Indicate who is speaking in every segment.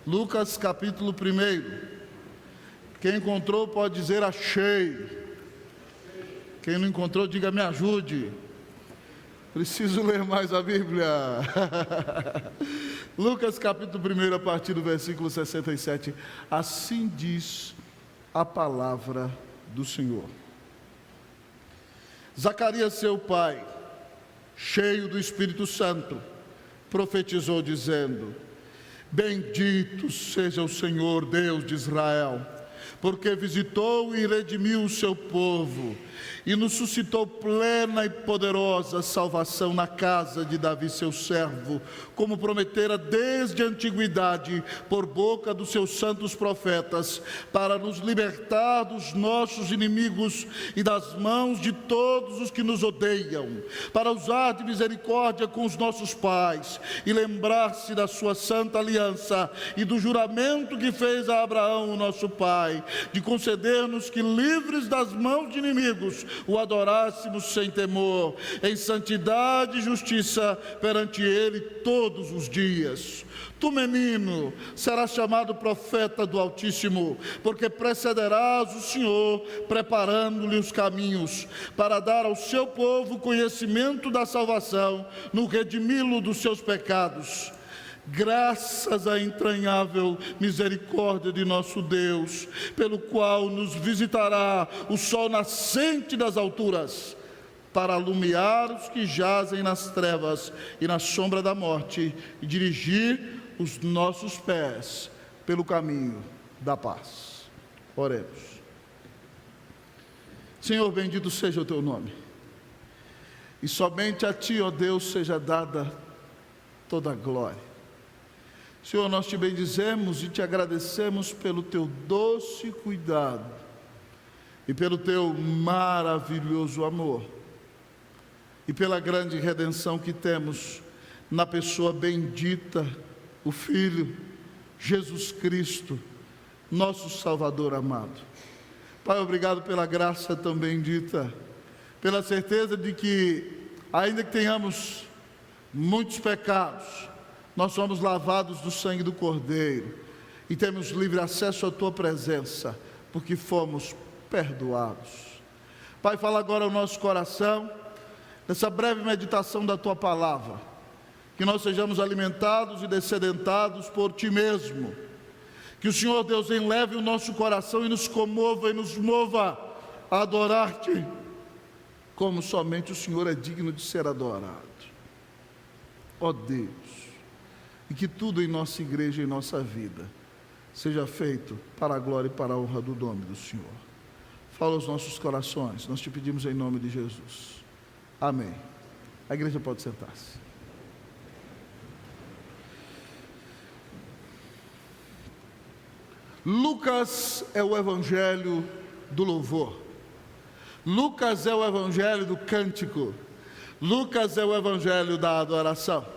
Speaker 1: Lucas capítulo 1. Quem encontrou pode dizer achei. Quem não encontrou, diga me ajude. Preciso ler mais a Bíblia. Lucas capítulo 1, a partir do versículo 67. Assim diz a palavra do Senhor. Zacarias, seu pai, cheio do Espírito Santo, profetizou dizendo: Bendito seja o Senhor Deus de Israel, porque visitou e redimiu o seu povo, e nos suscitou plena e poderosa salvação na casa de Davi seu servo, como prometera desde a antiguidade, por boca dos seus santos profetas, para nos libertar dos nossos inimigos e das mãos de todos os que nos odeiam, para usar de misericórdia com os nossos pais, e lembrar-se da sua santa aliança, e do juramento que fez a Abraão, o nosso pai, de conceder-nos que, livres das mãos de inimigos, o adorássemos sem temor, em santidade e justiça perante ele todos os dias. Tu, menino, serás chamado profeta do Altíssimo, porque precederás o Senhor, preparando-lhe os caminhos, para dar ao seu povo conhecimento da salvação, no redimi-lo dos seus pecados. Graças à entranhável misericórdia de nosso Deus, pelo qual nos visitará o sol nascente das alturas, para alumiar os que jazem nas trevas e na sombra da morte, e dirigir os nossos pés pelo caminho da paz. Oremos. Senhor, bendito seja o teu nome, e somente a ti, ó Deus, seja dada toda a glória. Senhor, nós te bendizemos e te agradecemos pelo teu doce cuidado e pelo teu maravilhoso amor e pela grande redenção que temos na pessoa bendita, o Filho, Jesus Cristo, nosso Salvador amado. Pai, obrigado pela graça tão bendita, pela certeza de que, ainda que tenhamos muitos pecados, nós somos lavados do sangue do Cordeiro e temos livre acesso à tua presença, porque fomos perdoados. Pai, fala agora ao nosso coração, nessa breve meditação da tua palavra, que nós sejamos alimentados e dessedentados por ti mesmo, que o Senhor Deus enleve o nosso coração e nos comova e nos mova a adorar-te, como somente o Senhor é digno de ser adorado. Ó Deus, e que tudo em nossa igreja e em nossa vida seja feito para a glória e para a honra do nome do Senhor. Fala aos nossos corações, nós te pedimos em nome de Jesus. Amém. A igreja pode sentar-se. Lucas é o evangelho do louvor. Lucas é o evangelho do cântico. Lucas é o evangelho da adoração.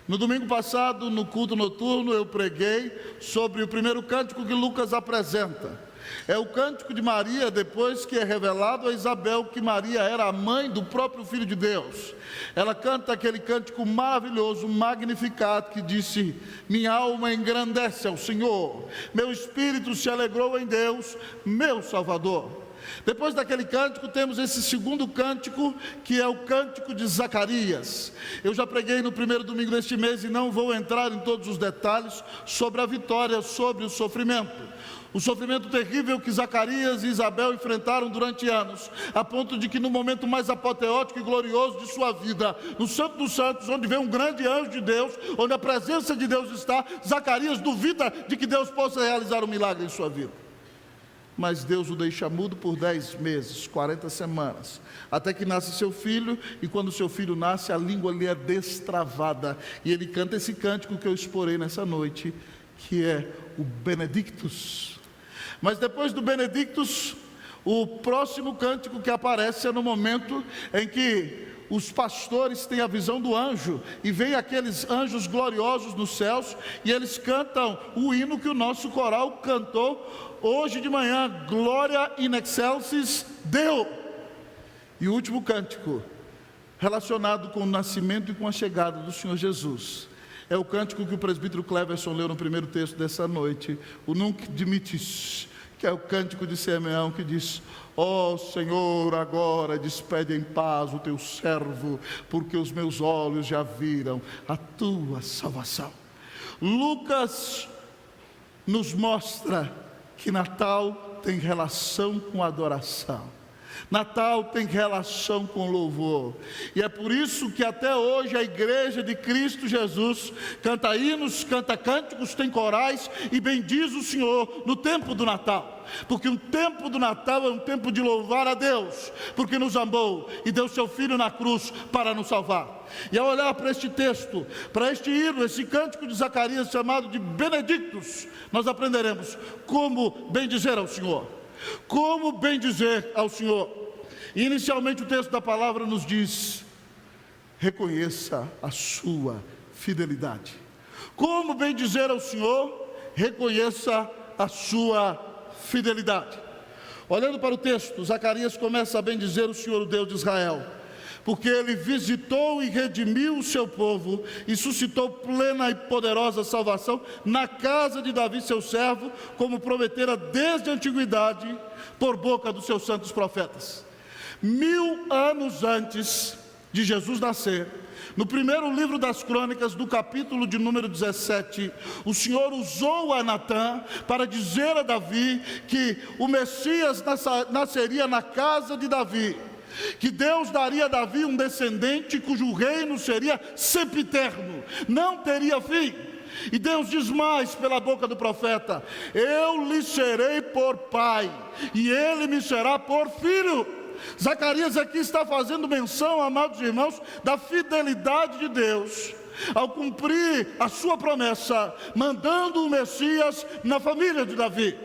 Speaker 1: No domingo passado, no culto noturno, eu preguei sobre o primeiro cântico que Lucas apresenta. É o cântico de Maria, depois que é revelado a Isabel que Maria era a mãe do próprio Filho de Deus. Ela canta aquele cântico maravilhoso, magnificado, que disse: minha alma engrandece ao Senhor, meu espírito se alegrou em Deus, meu Salvador. Depois daquele cântico, temos esse segundo cântico, que é o cântico de Zacarias. Eu já preguei no primeiro domingo deste mês e não vou entrar em todos os detalhes sobre a vitória, sobre o sofrimento terrível que Zacarias e Isabel enfrentaram durante anos, a ponto de que no momento mais apoteótico e glorioso de sua vida, no Santo dos Santos, onde vem um grande anjo de Deus, onde a presença de Deus está, Zacarias duvida de que Deus possa realizar um milagre em sua vida. Mas Deus o deixa mudo por 10 meses, 40 semanas, até que nasce seu filho, e quando seu filho nasce, a língua lhe é destravada, e ele canta esse cântico que eu exporei nessa noite, que é o Benedictus. Mas depois do Benedictus, o próximo cântico que aparece é no momento em que os pastores têm a visão do anjo, e vem aqueles anjos gloriosos nos céus, e eles cantam o hino que o nosso coral cantou hoje de manhã: Glória in excelsis Deo. E o último cântico, relacionado com o nascimento e com a chegada do Senhor Jesus, É o cântico que o presbítero Cleverson leu no primeiro texto dessa noite, o Nunc Dimittis, que é o cântico de Simeão, que diz: ó Senhor, agora despede em paz o teu servo, porque os meus olhos já viram a tua salvação. Lucas nos mostra que Natal tem relação com adoração. Natal tem relação com louvor, e é por isso que até hoje a igreja de Cristo Jesus canta hinos, canta cânticos, tem corais e bendiz o Senhor no tempo do Natal, porque o tempo do Natal é um tempo de louvar a Deus, porque nos amou e deu seu Filho na cruz para nos salvar. E ao olhar para este texto, para este hino, esse cântico de Zacarias chamado de Benedictus, nós aprenderemos como bendizer ao Senhor. Como bendizer ao Senhor? E inicialmente o texto da palavra nos diz: reconheça a sua fidelidade. Como bendizer ao Senhor? Reconheça a sua fidelidade. Olhando para o texto, Zacarias começa a bendizer o Senhor, o Deus de Israel, porque Ele visitou e redimiu o seu povo e suscitou plena e poderosa salvação na casa de Davi, seu servo, como prometera desde a antiguidade, por boca dos seus santos profetas. 1000 anos antes de Jesus nascer, no primeiro livro das Crônicas, do capítulo de número 17, o Senhor usou a Natã para dizer a Davi que o Messias nasceria na casa de Davi, que Deus daria a Davi um descendente cujo reino seria sempiterno, não teria fim. E Deus diz mais pela boca do profeta: eu lhe serei por pai, e ele me será por filho. Zacarias aqui está fazendo menção, amados irmãos, da fidelidade de Deus ao cumprir a sua promessa, mandando o Messias na família de Davi.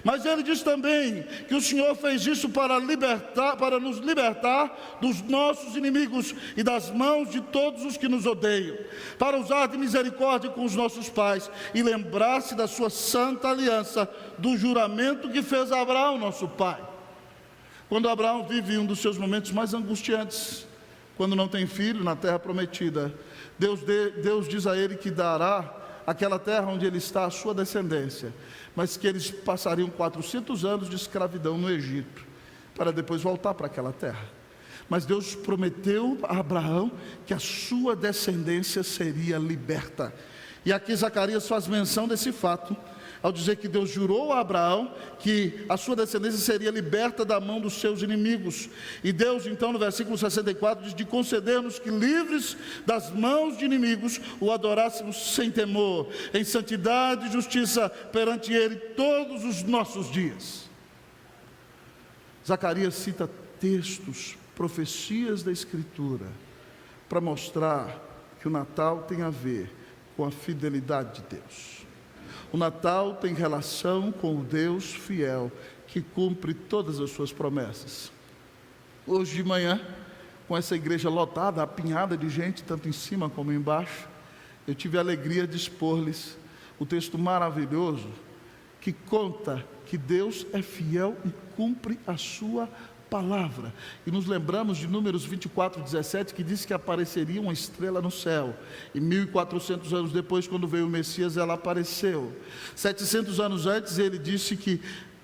Speaker 1: Mas ele diz também que o Senhor fez isso para nos libertar dos nossos inimigos e das mãos de todos os que nos odeiam, para usar de misericórdia com os nossos pais e lembrar-se da sua santa aliança, do juramento que fez a Abraão, nosso pai. Quando Abraão vive um dos seus momentos mais angustiantes, quando não tem filho na terra prometida, Deus diz a ele que dará aquela terra onde ele está à sua descendência, mas que eles passariam 400 anos de escravidão no Egito, para depois voltar para aquela terra. Mas Deus prometeu a Abraão que a sua descendência seria liberta. E aqui Zacarias faz menção desse fato, ao dizer que Deus jurou a Abraão que a sua descendência seria liberta da mão dos seus inimigos. E Deus então no versículo 64 diz de conceder-nos que, livres das mãos de inimigos, o adorássemos sem temor, em santidade e justiça perante Ele todos os nossos dias. Zacarias cita textos, profecias da Escritura, para mostrar que o Natal tem a ver com a fidelidade de Deus. O Natal tem relação com o Deus fiel, que cumpre todas as suas promessas. Hoje de manhã, com essa igreja lotada, apinhada de gente, tanto em cima como embaixo, eu tive a alegria de expor-lhes o texto maravilhoso que conta que Deus é fiel e cumpre a sua palavra. E nos lembramos de Números 24:17, que diz que apareceria uma estrela no céu, e 1400 anos depois, quando veio o Messias, ela apareceu. 700 anos antes, ele disse que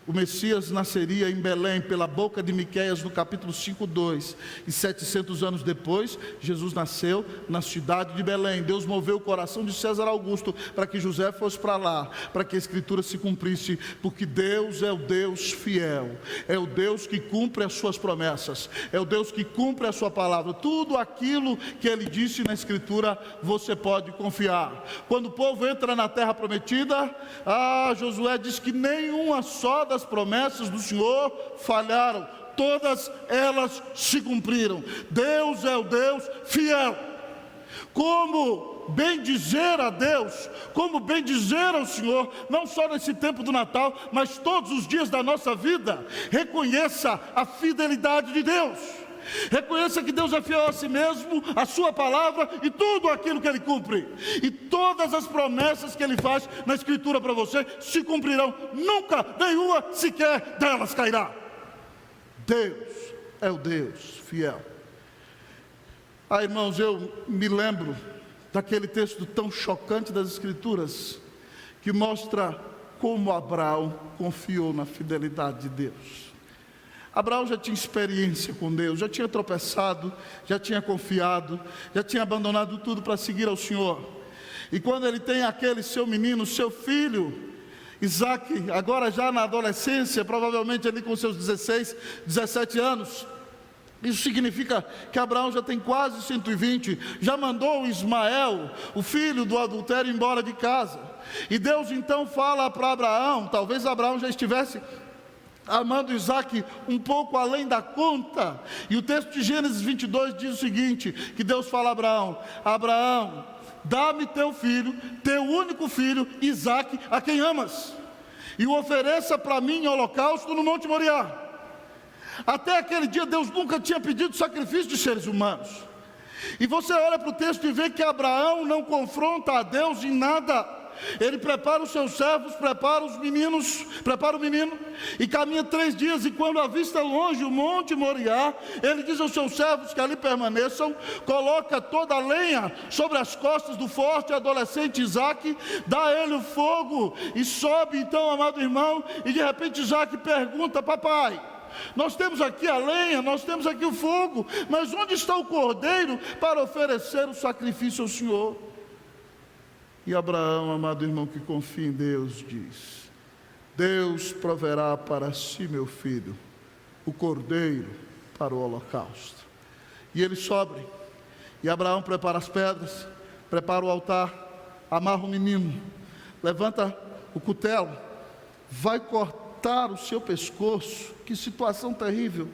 Speaker 1: o Messias nasceria em Belém, pela boca de Miqueias, no capítulo 5:2. E 700 anos depois, Jesus nasceu na cidade de Belém. Deus moveu o coração de César Augusto para que José fosse para lá, para que a Escritura se cumprisse, porque Deus é o Deus fiel, é o Deus que cumpre as suas promessas, é o Deus que cumpre a sua palavra. Tudo aquilo que Ele disse na Escritura, você pode confiar. Quando o povo entra na terra prometida, Josué diz que nenhuma só das promessas do Senhor falharam, todas elas se cumpriram. Deus é o Deus fiel. Como bem dizer a Deus, como bem dizer ao Senhor, não só nesse tempo do Natal, mas todos os dias da nossa vida? Reconheça a fidelidade de Deus. Reconheça que Deus é fiel a si mesmo, a sua palavra e tudo aquilo que Ele cumpre. E todas as promessas que Ele faz na Escritura para você se cumprirão. Nunca nenhuma sequer delas cairá. Deus é o Deus fiel. Irmãos, eu me lembro daquele texto tão chocante das Escrituras, que mostra como Abraão confiou na fidelidade de Deus. Abraão já tinha experiência com Deus, já tinha tropeçado, já tinha confiado, já tinha abandonado tudo para seguir ao Senhor. E quando ele tem aquele seu menino, seu filho, Isaque, agora já na adolescência, provavelmente ali com seus 16, 17 anos, isso significa que Abraão já tem quase 120, já mandou Ismael, o filho do adultério, embora de casa. E Deus então fala para Abraão, talvez Abraão já estivesse amando Isaque um pouco além da conta. E o texto de Gênesis 22 diz o seguinte, que Deus fala a Abraão: Abraão, dá-me teu filho, teu único filho, Isaque, a quem amas, e o ofereça para mim em holocausto no Monte Moriá. Até aquele dia Deus nunca tinha pedido sacrifício de seres humanos. E você olha para o texto e vê que Abraão não confronta a Deus em nada. Ele prepara os seus servos, prepara o menino e caminha 3 dias, e quando avista longe o Monte Moriá, ele diz aos seus servos que ali permaneçam, coloca toda a lenha sobre as costas do forte adolescente Isaque, dá a ele o fogo e sobe então, amado irmão, e de repente Isaque pergunta: papai, nós temos aqui a lenha, nós temos aqui o fogo, mas onde está o cordeiro para oferecer o sacrifício ao Senhor? E Abraão, amado irmão que confia em Deus, diz: Deus proverá para si, meu filho, o cordeiro para o holocausto. E ele sobe, e Abraão prepara as pedras, prepara o altar, amarra o menino, levanta o cutelo, vai cortar o seu pescoço. Que situação terrível!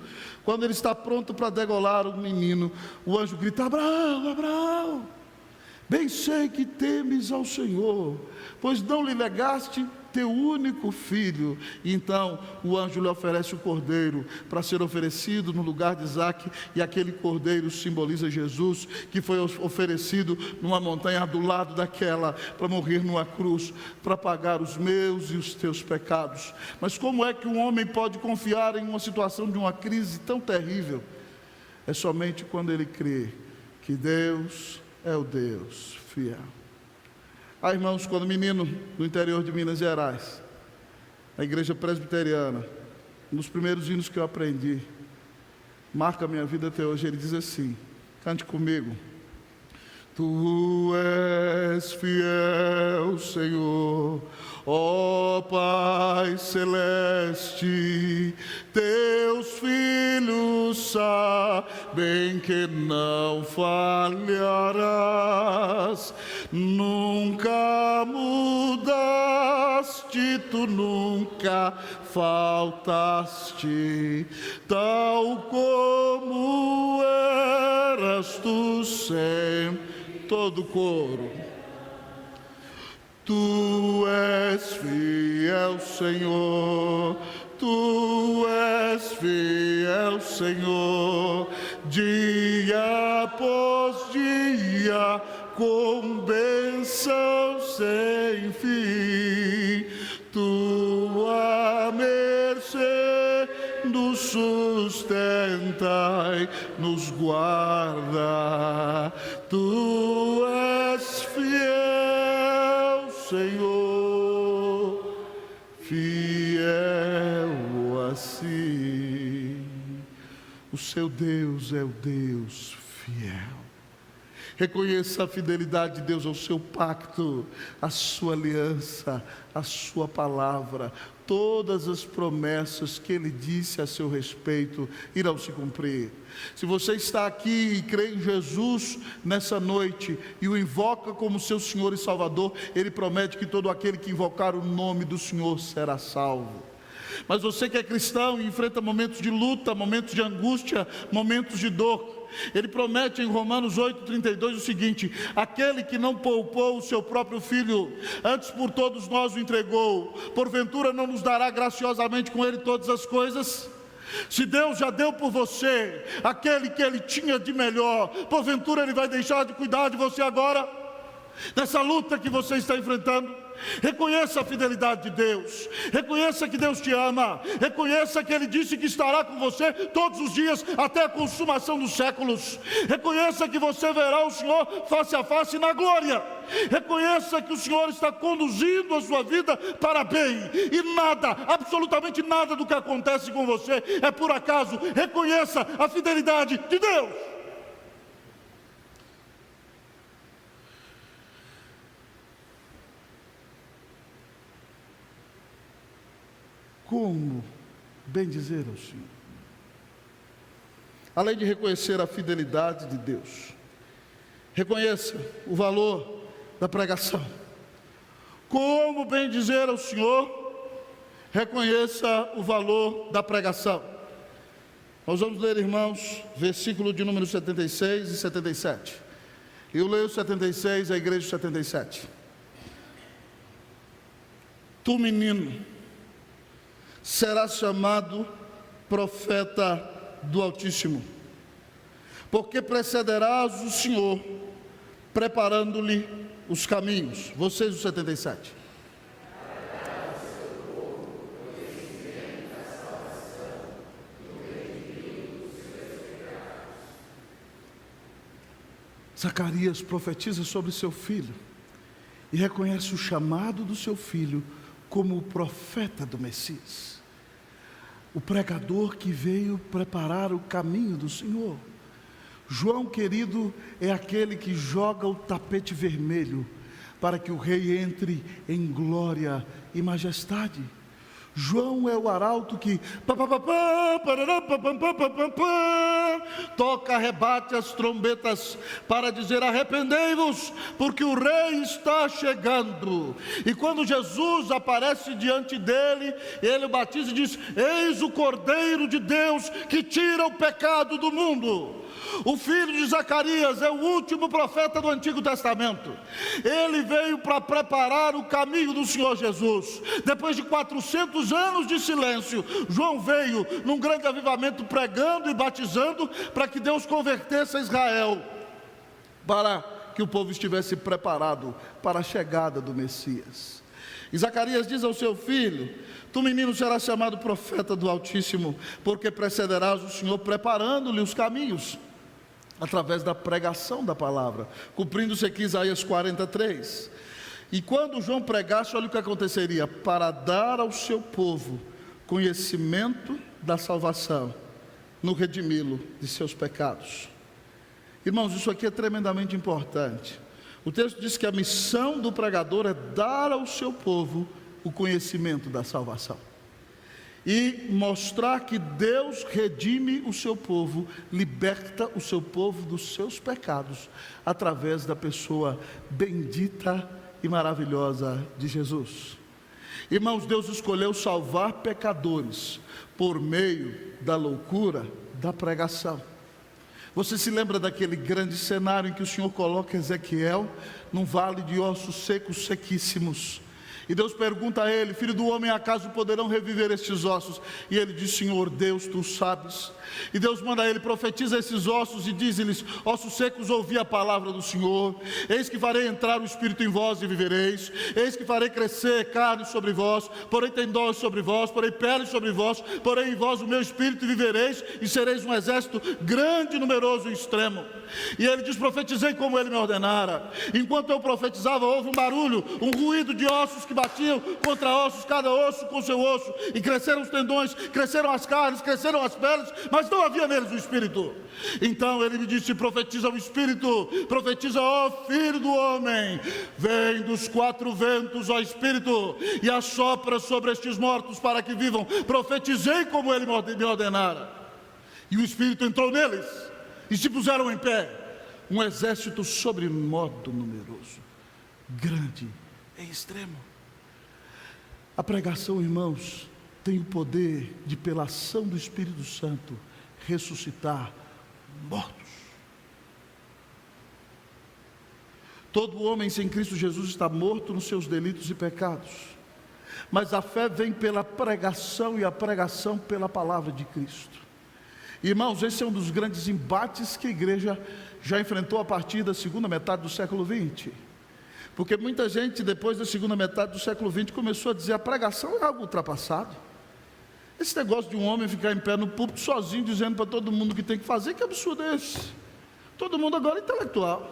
Speaker 1: Quando ele está pronto para degolar o menino, o anjo grita: Abraão, Abraão, bem sei que temes ao Senhor, pois não lhe negaste teu único filho. E então o anjo lhe oferece o cordeiro para ser oferecido no lugar de Isaque, e aquele cordeiro simboliza Jesus, que foi oferecido numa montanha do lado daquela, para morrer numa cruz, para pagar os meus e os teus pecados. Mas como é que um homem pode confiar em uma situação de uma crise tão terrível? É somente quando ele crê que Deus é o Deus fiel. Irmãos, quando menino no interior de Minas Gerais, na igreja presbiteriana, um dos primeiros hinos que eu aprendi, marca a minha vida até hoje, ele diz assim, cante comigo: Tu és fiel, Senhor, ó Pai celeste, teus filhos sabem que não falharás, nunca mudaste, tu nunca faltaste, tal como eras tu sempre. Todo coro. Tu és fiel, Senhor, Tu és fiel, Senhor, dia após dia, com bênção sem fim. Tua mercê nos sustenta e nos guarda. Tu és fiel, Senhor, fiel assim. O seu Deus é o Deus fiel. Reconheça a fidelidade de Deus ao seu pacto, a sua aliança, a sua palavra. Todas as promessas que Ele disse a seu respeito irão se cumprir. Se você está aqui e crê em Jesus nessa noite e o invoca como seu Senhor e Salvador, Ele promete que todo aquele que invocar o nome do Senhor será salvo. Mas você que é cristão e enfrenta momentos de luta, momentos de angústia, momentos de dor, Ele promete em Romanos 8,32 o seguinte: aquele que não poupou o seu próprio filho, antes por todos nós o entregou, porventura não nos dará graciosamente com ele todas as coisas? Se Deus já deu por você aquele que Ele tinha de melhor, porventura Ele vai deixar de cuidar de você agora? Nessa luta que você está enfrentando? Reconheça a fidelidade de Deus. Reconheça que Deus te ama. Reconheça que Ele disse que estará com você todos os dias até a consumação dos séculos. Reconheça que você verá o Senhor face a face na glória. Reconheça que o Senhor está conduzindo a sua vida para bem. E nada, absolutamente nada do que acontece com você é por acaso. Reconheça a fidelidade de Deus. Como bendizer ao Senhor? Além de reconhecer a fidelidade de Deus, reconheça o valor da pregação. Como bendizer ao Senhor? Reconheça o valor da pregação. Nós vamos ler, irmãos, versículo de número 76 e 77. Eu leio 76, a igreja 77. Tu, menino, serás chamado profeta do Altíssimo, porque precederás o Senhor, preparando-lhe os caminhos. Vocês, o 77. Zacarias profetiza sobre seu filho e reconhece o chamado do seu filho como o profeta do Messias, o pregador que veio preparar o caminho do Senhor. João, querido, é aquele que joga o tapete vermelho para que o rei entre em glória e majestade. João é o arauto que toca, rebate as trombetas para dizer: arrependei-vos, porque o rei está chegando. E quando Jesus aparece diante dele, ele o batiza e diz: eis o Cordeiro de Deus que tira o pecado do mundo. O filho de Zacarias é o último profeta do Antigo Testamento. Ele veio para preparar o caminho do Senhor Jesus. Depois de 400 anos de silêncio, João veio num grande avivamento pregando e batizando para que Deus convertesse a Israel, para que o povo estivesse preparado para a chegada do Messias. E Zacarias diz ao seu filho: tu, menino, serás chamado profeta do Altíssimo, porque precederás o Senhor preparando-lhe os caminhos, através da pregação da palavra, cumprindo-se aqui Isaías 43. E quando João pregasse, olha o que aconteceria: para dar ao seu povo conhecimento da salvação, no redimi-lo de seus pecados. Irmãos, isso aqui é tremendamente importante. O texto diz que a missão do pregador é dar ao seu povo o conhecimento da salvação e mostrar que Deus redime o seu povo, liberta o seu povo dos seus pecados, através da pessoa bendita e maravilhosa de Jesus. Irmãos, Deus escolheu salvar pecadores por meio da loucura da pregação. Você se lembra daquele grande cenário em que o Senhor coloca Ezequiel num vale de ossos secos, sequíssimos? E Deus pergunta a ele: filho do homem, acaso poderão reviver estes ossos? E ele diz: Senhor Deus, tu sabes. E Deus manda a ele: profetiza esses ossos e diz-lhes: ossos secos, ouvi a palavra do Senhor. Eis que farei entrar o Espírito em vós e vivereis. Eis que farei crescer carne sobre vós, porém tendões sobre vós, porém pele sobre vós, porém em vós o meu Espírito e vivereis, e sereis um exército grande, numeroso e extremo. E ele diz: profetizei como ele me ordenara. Enquanto eu profetizava, houve um barulho, um ruído de ossos que batiam contra ossos, cada osso com seu osso, e cresceram os tendões, cresceram as carnes, cresceram as peles, mas não havia neles o Espírito. Então ele me disse: profetiza o Espírito, profetiza, ó filho do homem, vem dos quatro ventos, ó Espírito, e assopra sobre estes mortos para que vivam. Profetizei como ele me ordenara. E o Espírito entrou neles, e se puseram em pé, um exército sobremodo numeroso, grande e extremo. A pregação, irmãos, tem o poder de, pela ação do Espírito Santo, ressuscitar mortos. Todo homem sem Cristo Jesus está morto nos seus delitos e pecados, mas a fé vem pela pregação, e a pregação pela palavra de Cristo. Irmãos, esse é um dos grandes embates que a igreja já enfrentou a partir da segunda metade do século XX. Porque muita gente, depois da segunda metade do século XX, começou a dizer: a pregação é algo ultrapassado. Esse negócio de um homem ficar em pé no púlpito sozinho, dizendo para todo mundo o que tem que fazer, que absurdo é esse? Todo mundo agora é intelectual,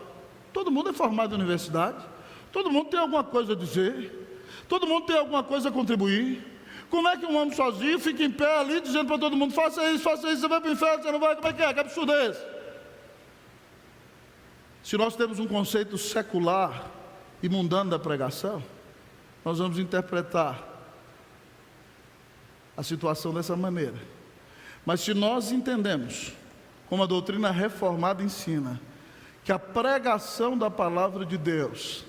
Speaker 1: todo mundo é formado em universidade, todo mundo tem alguma coisa a dizer, todo mundo tem alguma coisa a contribuir. Como é que um homem sozinho fica em pé ali, dizendo para todo mundo: faça isso, você vai para o inferno, você não vai, como é que é? Que absurdo é esse? Se nós temos um conceito secular e mundano da pregação, nós vamos interpretar a situação dessa maneira. Mas se nós entendemos, como a doutrina reformada ensina, que a pregação da palavra de Deus,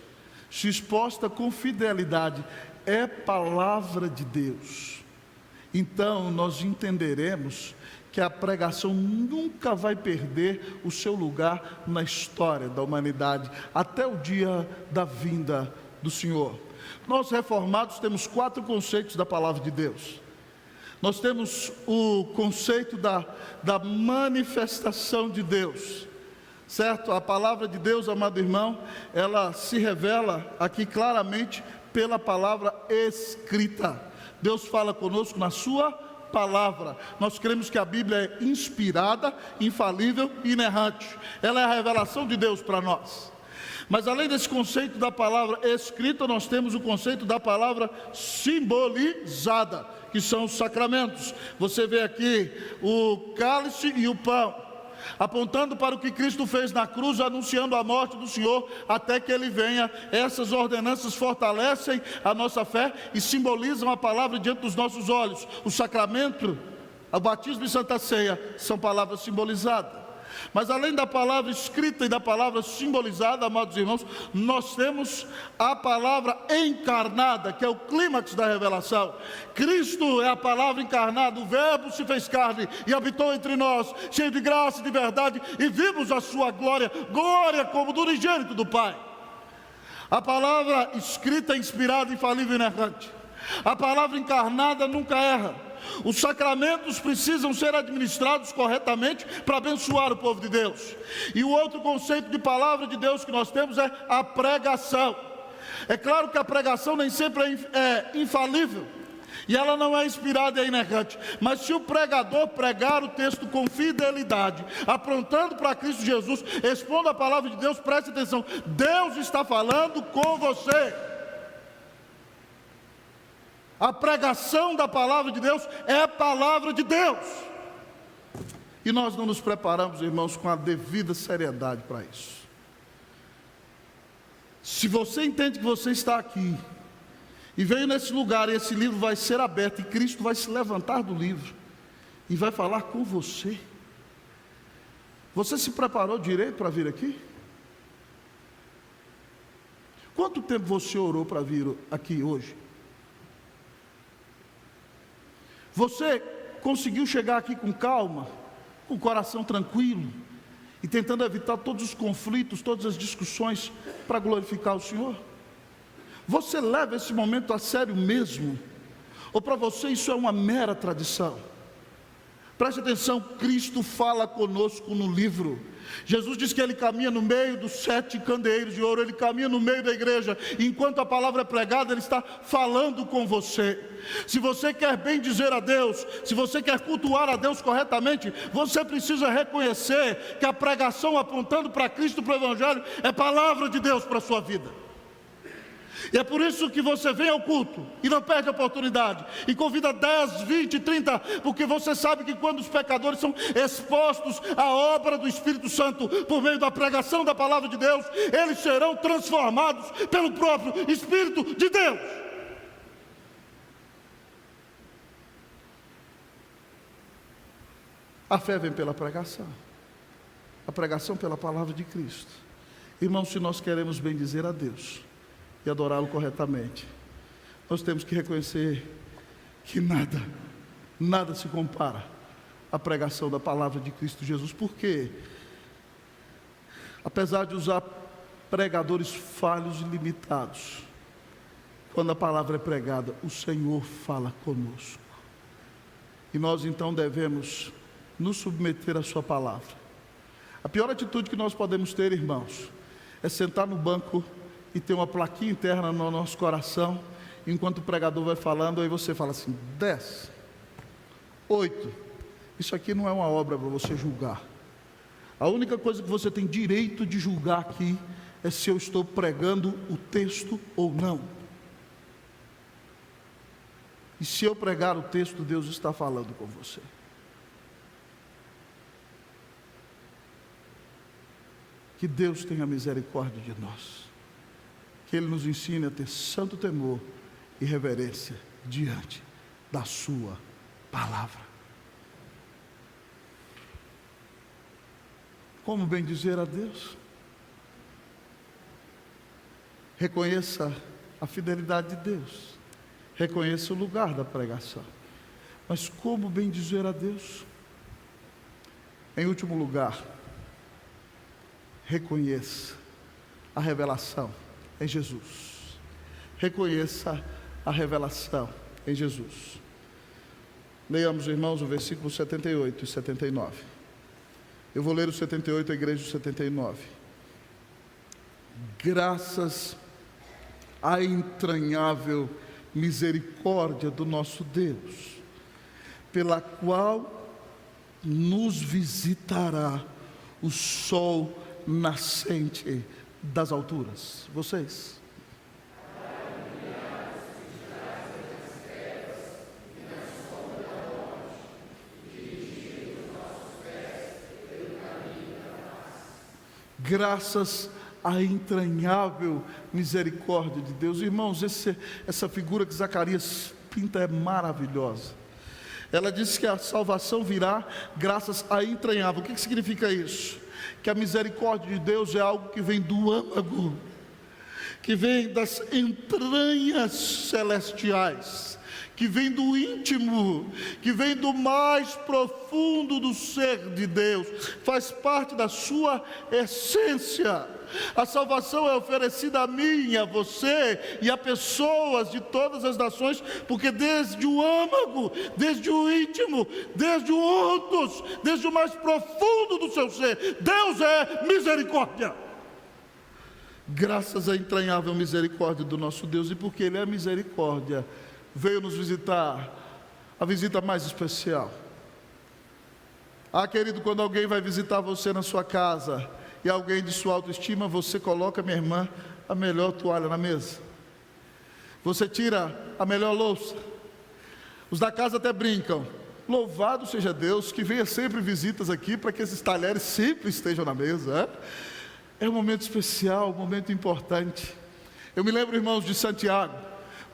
Speaker 1: se exposta com fidelidade, é palavra de Deus, então nós entenderemos que a pregação nunca vai perder o seu lugar na história da humanidade, até o dia da vinda do Senhor. Nós reformados temos 4 conceitos da palavra de Deus. Nós temos o conceito da manifestação de Deus, certo? A palavra de Deus, amado irmão, ela se revela aqui claramente pela palavra escrita. Deus fala conosco na sua palavra. Nós cremos que a Bíblia é inspirada, infalível e inerrante. Ela é a revelação de Deus para nós. Mas além desse conceito da palavra escrita, nós temos o conceito da palavra simbolizada, que são os sacramentos. Você vê aqui o cálice e o pão, apontando para o que Cristo fez na cruz, anunciando a morte do Senhor até que Ele venha. Essas ordenanças fortalecem a nossa fé e simbolizam a palavra diante dos nossos olhos. O sacramento, o batismo e Santa Ceia são palavras simbolizadas. Mas além da palavra escrita e da palavra simbolizada, amados irmãos, nós temos a palavra encarnada, que é o clímax da revelação. Cristo é a palavra encarnada, o Verbo se fez carne e habitou entre nós, cheio de graça e de verdade, e vimos a sua glória, glória como do unigênito do Pai. A palavra escrita é inspirada, infalível e inerrante. A palavra encarnada nunca erra. Os sacramentos precisam ser administrados corretamente para abençoar o povo de Deus. E o outro conceito de palavra de Deus que nós temos é a pregação. É claro que a pregação nem sempre é infalível, e ela não é inspirada e é inerrante. Mas se o pregador pregar o texto com fidelidade, apontando para Cristo Jesus, expondo a palavra de Deus, preste atenção, Deus está falando com você. A pregação da palavra de Deus é a palavra de Deus. E nós não nos preparamos, irmãos, com a devida seriedade para isso. Se você entende que você está aqui e veio nesse lugar, e esse livro vai ser aberto, e Cristo vai se levantar do livro e vai falar com você, você se preparou direito para vir aqui? Quanto tempo você orou para vir aqui hoje? Você conseguiu chegar aqui com calma, com o coração tranquilo, e tentando evitar todos os conflitos, todas as discussões, para glorificar o Senhor? Você leva esse momento a sério mesmo? Ou para você isso é uma mera tradição? Preste atenção, Cristo fala conosco no livro. Jesus diz que Ele caminha no meio dos 7 candeeiros de ouro, Ele caminha no meio da igreja, e enquanto a palavra é pregada, Ele está falando com você. Se você quer bem dizer a Deus, se você quer cultuar a Deus corretamente, você precisa reconhecer que a pregação apontando para Cristo, para o Evangelho, é palavra de Deus para a sua vida. E é por isso que você vem ao culto e não perde a oportunidade, e convida 10, 20, 30, porque você sabe que quando os pecadores são expostos à obra do Espírito Santo, por meio da pregação da palavra de Deus, eles serão transformados pelo próprio Espírito de Deus. A fé vem pela pregação, a pregação pela palavra de Cristo. Irmãos, se nós queremos bem dizer a Deus e adorá-lo corretamente, nós temos que reconhecer que nada se compara à pregação da palavra de Cristo Jesus. Porque, apesar de usar pregadores falhos e limitados, quando a palavra é pregada, o Senhor fala conosco, e nós então devemos nos submeter à sua palavra. A pior atitude que nós podemos ter, irmãos, é sentar no banco e tem uma plaquinha interna no nosso coração, enquanto o pregador vai falando, aí você fala assim: 10, 8, isso aqui não é uma obra para você julgar. A única coisa que você tem direito de julgar aqui é se eu estou pregando o texto ou não. E se eu pregar o texto, Deus está falando com você. Que Deus tenha misericórdia de nós. Que Ele nos ensine a ter santo temor e reverência diante da sua palavra. Como bem dizer a Deus? Reconheça a fidelidade de Deus. Reconheça o lugar da pregação. Mas como bem dizer a Deus? Em último lugar, reconheça a revelação em Jesus. Reconheça a revelação em Jesus. Leiamos, irmãos, o versículo 78 e 79. Eu vou ler o 78, a igreja o 79. Graças à entranhável misericórdia do nosso Deus, pela qual nos visitará o sol nascente das alturas. Vocês? Graças à entranhável misericórdia de Deus. Irmãos, essa figura que Zacarias pinta é maravilhosa. Ela diz que a salvação virá graças à entranhável. O que significa isso? Que a misericórdia de Deus é algo que vem do âmago, que vem das entranhas celestiais, que vem do íntimo, que vem do mais profundo do ser de Deus, faz parte da sua essência. A salvação é oferecida a mim, a você e a pessoas de todas as nações, porque desde o âmago, desde o íntimo, desde o ôntos, desde o mais profundo do seu ser, Deus é misericórdia. Graças à entranhável misericórdia do nosso Deus, e porque Ele é misericórdia, veio nos visitar, a visita mais especial. Querido, quando alguém vai visitar você na sua casa, e alguém de sua autoestima, você coloca, minha irmã, a melhor toalha na mesa. Você tira a melhor louça. Os da casa até brincam: louvado seja Deus, que venha sempre visitas aqui, para que esses talheres sempre estejam na mesa. É um momento especial, um momento importante. Eu me lembro, irmãos, de Santiago,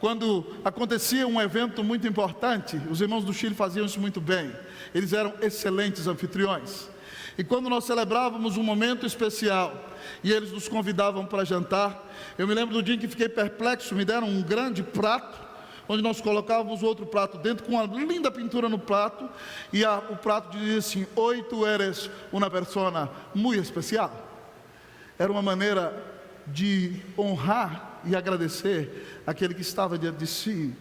Speaker 1: quando acontecia um evento muito importante, os irmãos do Chile faziam isso muito bem. Eles eram excelentes anfitriões. E quando nós celebrávamos um momento especial, e eles nos convidavam para jantar, eu me lembro do dia em que fiquei perplexo. Me deram um grande prato, onde nós colocávamos outro prato dentro, com uma linda pintura no prato, e o prato dizia assim: hoy tú eres una persona muy especial. Era uma maneira de honrar e agradecer aquele que estava diante de si.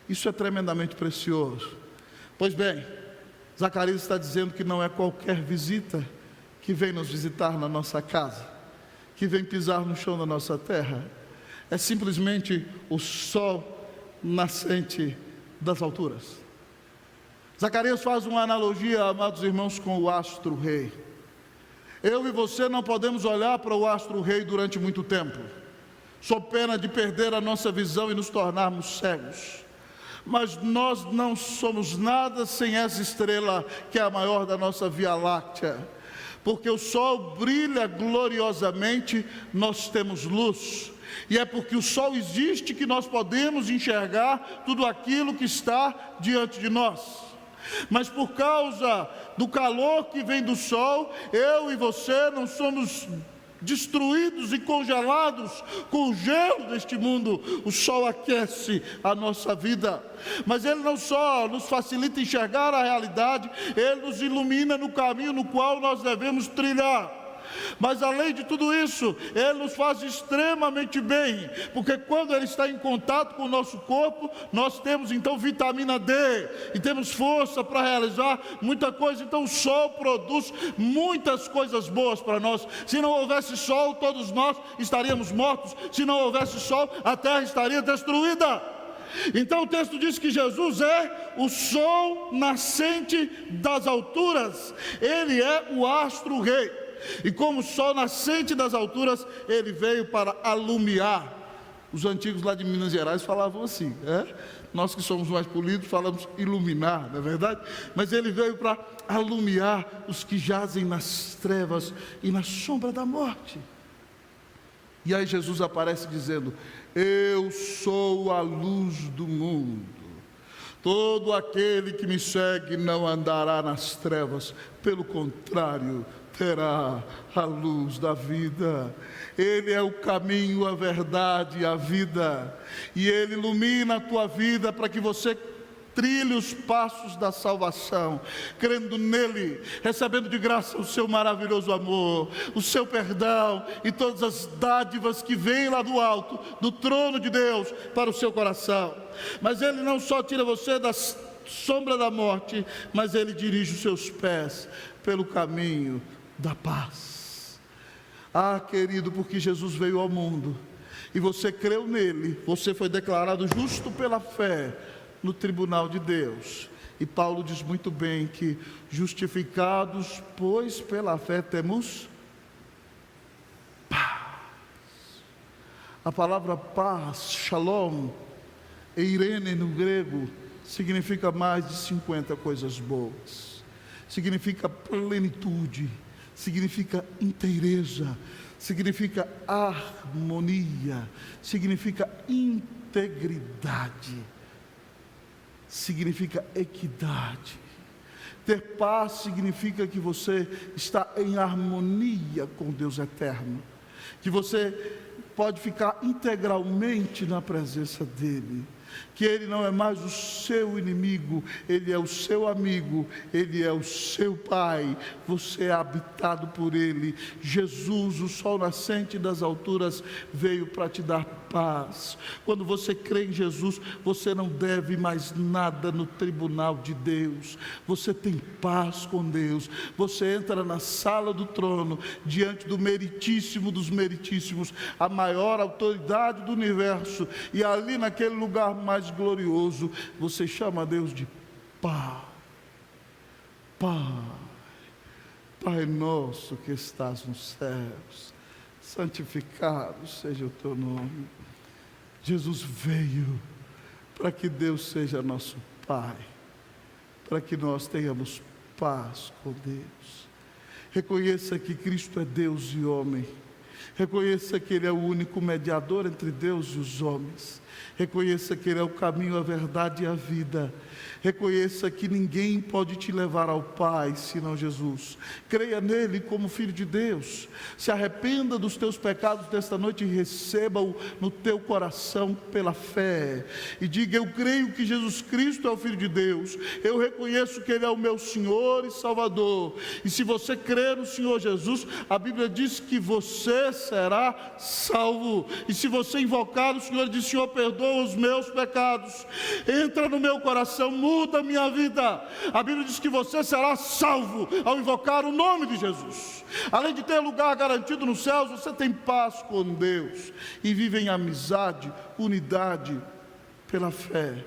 Speaker 1: Isso é tremendamente precioso. Pois bem, Zacarias está dizendo que não é qualquer visita que vem nos visitar na nossa casa, que vem pisar no chão da nossa terra. É simplesmente o sol nascente das alturas. Zacarias faz uma analogia, amados irmãos, com o astro-rei. Eu e você não podemos olhar para o astro-rei durante muito tempo, sob pena de perder a nossa visão e nos tornarmos cegos. Mas nós não somos nada sem essa estrela, que é a maior da nossa Via Láctea. Porque o sol brilha gloriosamente, nós temos luz. E é porque o sol existe que nós podemos enxergar tudo aquilo que está diante de nós. Mas por causa do calor que vem do sol, eu e você não somos destruídos e congelados com o gelo deste mundo. O sol aquece a nossa vida, mas ele não só nos facilita enxergar a realidade, ele nos ilumina no caminho no qual nós devemos trilhar. Mas além de tudo isso, Ele nos faz extremamente bem, porque quando Ele está em contato com o nosso corpo, nós temos então vitamina D, e temos força para realizar muita coisa. Então o sol produz muitas coisas boas para nós. Se não houvesse sol, todos nós estaríamos mortos. Se não houvesse sol, a terra estaria destruída. Então o texto diz que Jesus é o sol nascente das alturas. Ele é o astro-rei. E como sol nascente das alturas, Ele veio para alumiar. Os antigos lá de Minas Gerais falavam assim, Nós que somos mais polidos falamos iluminar, não é verdade? Mas Ele veio para alumiar os que jazem nas trevas e na sombra da morte. E aí Jesus aparece dizendo: eu sou a luz do mundo. Todo aquele que me segue não andará nas trevas, pelo contrário, terá a luz da vida. Ele é o caminho, a verdade e a vida. E Ele ilumina a tua vida para que você trilhe os passos da salvação, crendo nele, recebendo de graça o seu maravilhoso amor, o seu perdão e todas as dádivas que vêm lá do alto, do trono de Deus, para o seu coração. Mas Ele não só tira você da sombra da morte, mas Ele dirige os seus pés pelo caminho da paz. Ah, querido, porque Jesus veio ao mundo e você creu nele, você foi declarado justo pela fé no tribunal de Deus. E Paulo diz muito bem que justificados, pois pela fé temos paz. A palavra paz, shalom, eirene no grego, significa mais de 50 coisas boas. Significa plenitude, significa inteireza, significa harmonia, significa integridade, significa equidade. Ter paz significa que você está em harmonia com Deus eterno, que você pode ficar integralmente na presença dEle, que Ele não é mais o seu inimigo, Ele é o seu amigo, Ele é o seu Pai, você é habitado por Ele. Jesus, o sol nascente das alturas, veio para te dar paz. Quando você crê em Jesus, você não deve mais nada no tribunal de Deus, você tem paz com Deus, você entra na sala do trono, diante do meritíssimo dos meritíssimos, a maior autoridade do universo, e ali naquele lugar mais glorioso, você chama a Deus de Pai. Pai, Pai nosso que estás nos céus, santificado seja o teu nome. Jesus veio para que Deus seja nosso Pai, para que nós tenhamos paz com Deus. Reconheça que Cristo é Deus e homem. Reconheça que Ele é o único mediador entre Deus e os homens. Reconheça que Ele é o caminho, a verdade e a vida. Reconheça que ninguém pode te levar ao Pai senão Jesus. Creia nele como Filho de Deus. Se arrependa dos teus pecados desta noite e receba-o no teu coração pela fé. E diga: eu creio que Jesus Cristo é o Filho de Deus. Eu reconheço que Ele é o meu Senhor e Salvador. E se você crer no Senhor Jesus, a Bíblia diz que você será salvo. E se você invocar o Senhor, diz: Senhor, perdoa os meus pecados, entra no meu coração, muda a minha vida. A Bíblia diz que você será salvo ao invocar o nome de Jesus. Além de ter lugar garantido nos céus, você tem paz com Deus e vive em amizade, unidade, pela fé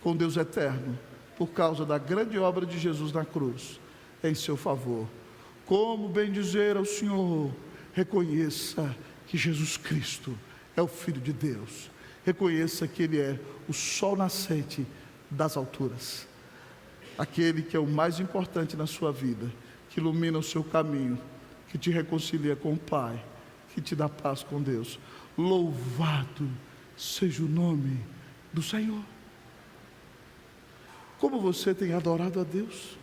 Speaker 1: com Deus eterno, por causa da grande obra de Jesus na cruz em seu favor. Como bem dizer ao Senhor: reconheça que Jesus Cristo é o Filho de Deus. Reconheça que Ele é o sol nascente das alturas, aquele que é o mais importante na sua vida, que ilumina o seu caminho, que te reconcilia com o Pai, que te dá paz com Deus. Louvado seja o nome do Senhor. Como você tem adorado a Deus?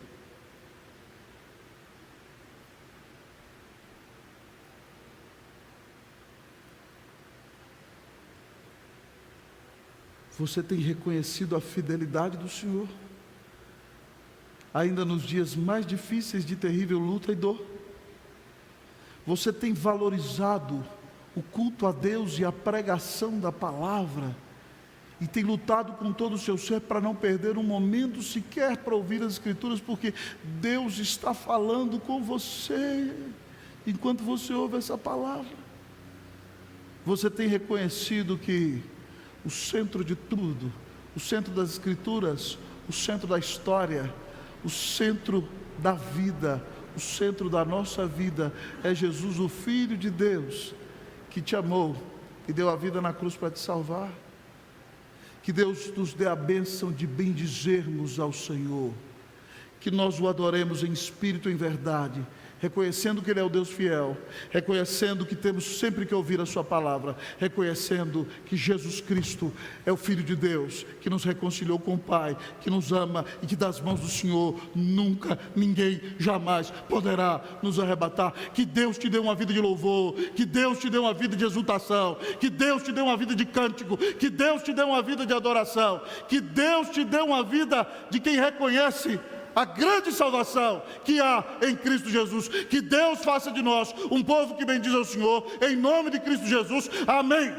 Speaker 1: Você tem reconhecido a fidelidade do Senhor, ainda nos dias mais difíceis de terrível luta e dor? Você tem valorizado o culto a Deus e a pregação da palavra, e tem lutado com todo o seu ser para não perder um momento sequer para ouvir as Escrituras, porque Deus está falando com você enquanto você ouve essa palavra. Você tem reconhecido que o centro de tudo, o centro das Escrituras, o centro da história, o centro da vida, o centro da nossa vida é Jesus, o Filho de Deus, que te amou e deu a vida na cruz para te salvar. Que Deus nos dê a bênção de bendizermos ao Senhor, que nós o adoremos em espírito e em verdade, reconhecendo que Ele é o Deus fiel, reconhecendo que temos sempre que ouvir a sua palavra, reconhecendo que Jesus Cristo é o Filho de Deus, que nos reconciliou com o Pai, que nos ama e que das mãos do Senhor nunca, ninguém, jamais poderá nos arrebatar. Que Deus te dê uma vida de louvor, que Deus te dê uma vida de exultação, que Deus te dê uma vida de cântico, que Deus te dê uma vida de adoração, que Deus te dê uma vida de quem reconhece a grande salvação que há em Cristo Jesus. Que Deus faça de nós um povo que bendiz ao Senhor, em nome de Cristo Jesus, amém.